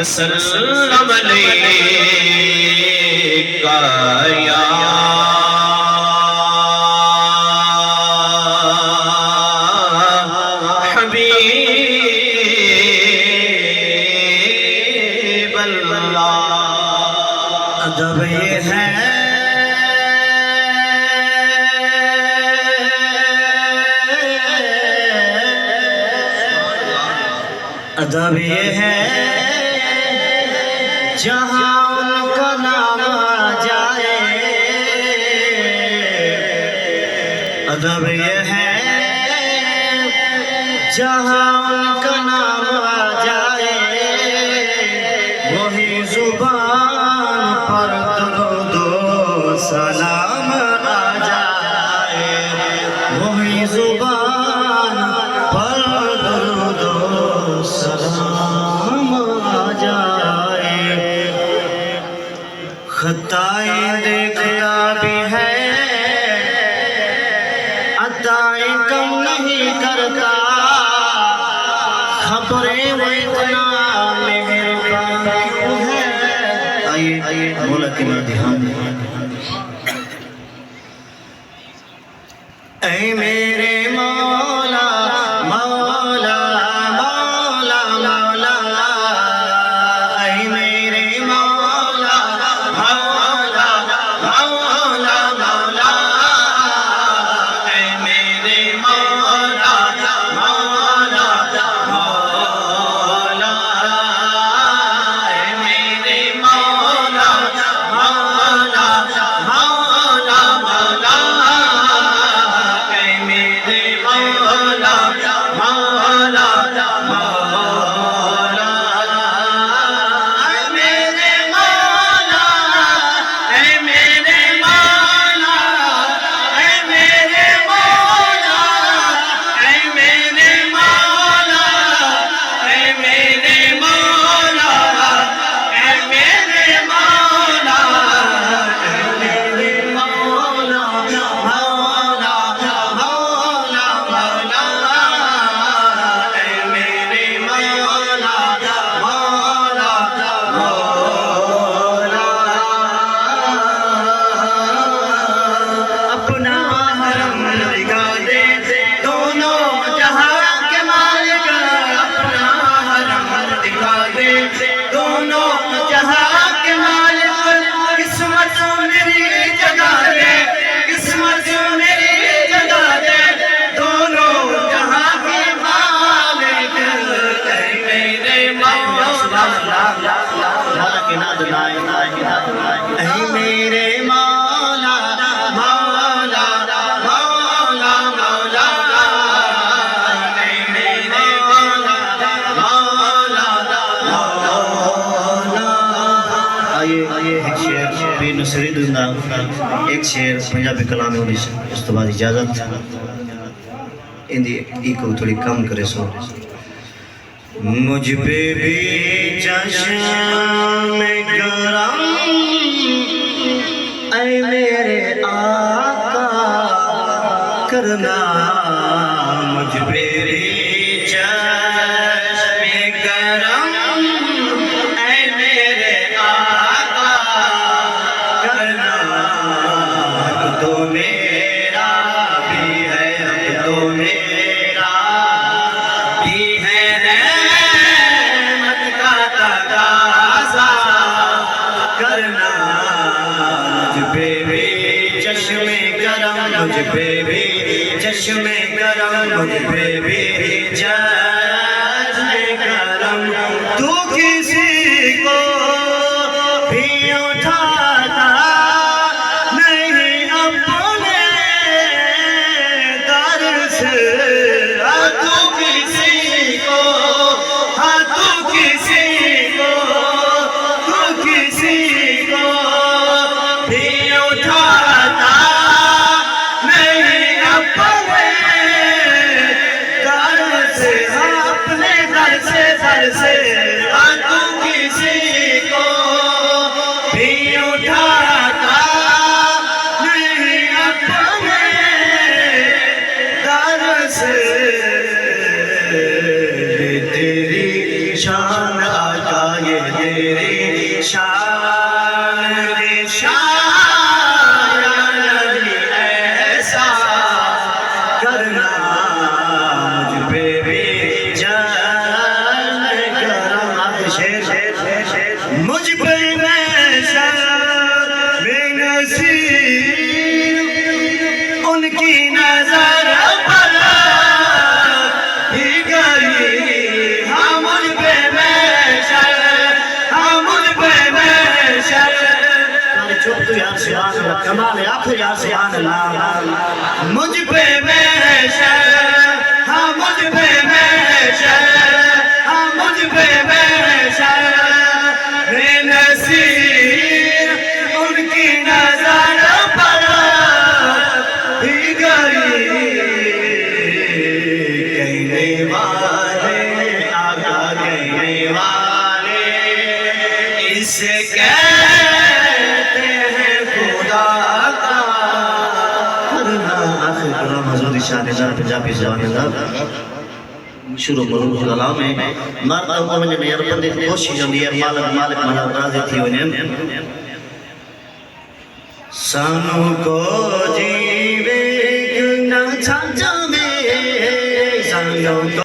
وسلم علیکہ یا حبیب اللہ۔ ادب یہ ہے ادب یہ ہے جہاں ان کا نام آ جائے، ادب یہ ہے جہاں ان کا نام آ جائے، وہی زبان پر درود و سلام آ جائے، وہی زبان پر درود و سلام آ جائے۔ خطائیں دیکھتا بھی ہے، عطائیں کم نہیں کرتا، خبریں وہ اتنا مہربان کیوں ہے۔ آئیے مولا کی نام دھیان دیں۔ اے میرے مولا مولا مولا مولا، اے میرے مولا مولا مولا مولا، اے میرے مولا مولا مولا، اے میرے مولا مولا مولا مولا، اے میرے مولا مولا مولا، اے میرے مولا، اے میرے مولا، اے میرے مولا، اے میرے مولا، اے میرے مولا، اے میرے مولا، اے میرے مولا مولا مولا مولا، اے میرے مولا مولا مولا، اپنا حرم دکھا دے دونوں جہاں کے مالک، اپنا حرم دکھا دے دونوں جہاں کے مالک، قسمت میری جگہ دے، قسمت میری جگہ دے، دونوں جہاں کے مالک، اے میرے مولا، اے میرے مولا مولا مولا مولا، اے میرے مولا مولا مولا۔ آئیے ایک شعر بے نصری دنیا، ایک شعر پنجابی کلام ہونے سے اس تو بعد اجازت اندی ایک تھوڑی کم کرے سو۔ مجھ پہ بھی چشم کرم اے میرے آقا کرنا، مجھ پہ بھی چشم کرم اے میرے آقا کرنا، حق تو میرا بھی ہے، حق تو میرا بھی ہے، رحمت کا تقاضا کرنا، مجھ پہ بھی چشم کرم، مجھ پہ بھی چشم کرم، مجھ پہ بھی چشم کرم، تو کسی کو بھی اٹھاتا نہیں اپنے در سے، تو کسی کو، ہاں تو کسی کو، تو کسی کو بھی اٹھاتا نہیں اپنے در سے، اپنے در سے، در سے، ہاں تو کسی کو بھی اٹھاتا نہیں اپنے در سے، تیری شان آقا یہ تیری شان یا نبی ایسا کرنا مجھ پہ بھی جان کرم مجھ پہ میں شان بے نصیر ان کی نظر پر ہی گئی ہاں مجھ پہ میں شان ہاں مجھ پہ میں شان چپ تو یار سبحان اللہ کمال ہے آپ یار سبحان اللہ مجھ پہ میں شان ہاں مجھ پہ میں شان ہاں مجھ پہ میں شان بے نصیر ان کی نظر پر ہی گئی کہنے والے آقا کہنے والے اسے کہتے ہیں خدا کا آخر کرام حضور شاہ نظر پنجابی زبان اللہ شروع کروں کلام ہے مارتا ہوں میں نے یار بندے کوشش ہم یہ مالک راضی تھی انہیں سانو کو جیوے نہ چھا جاوے سانو کو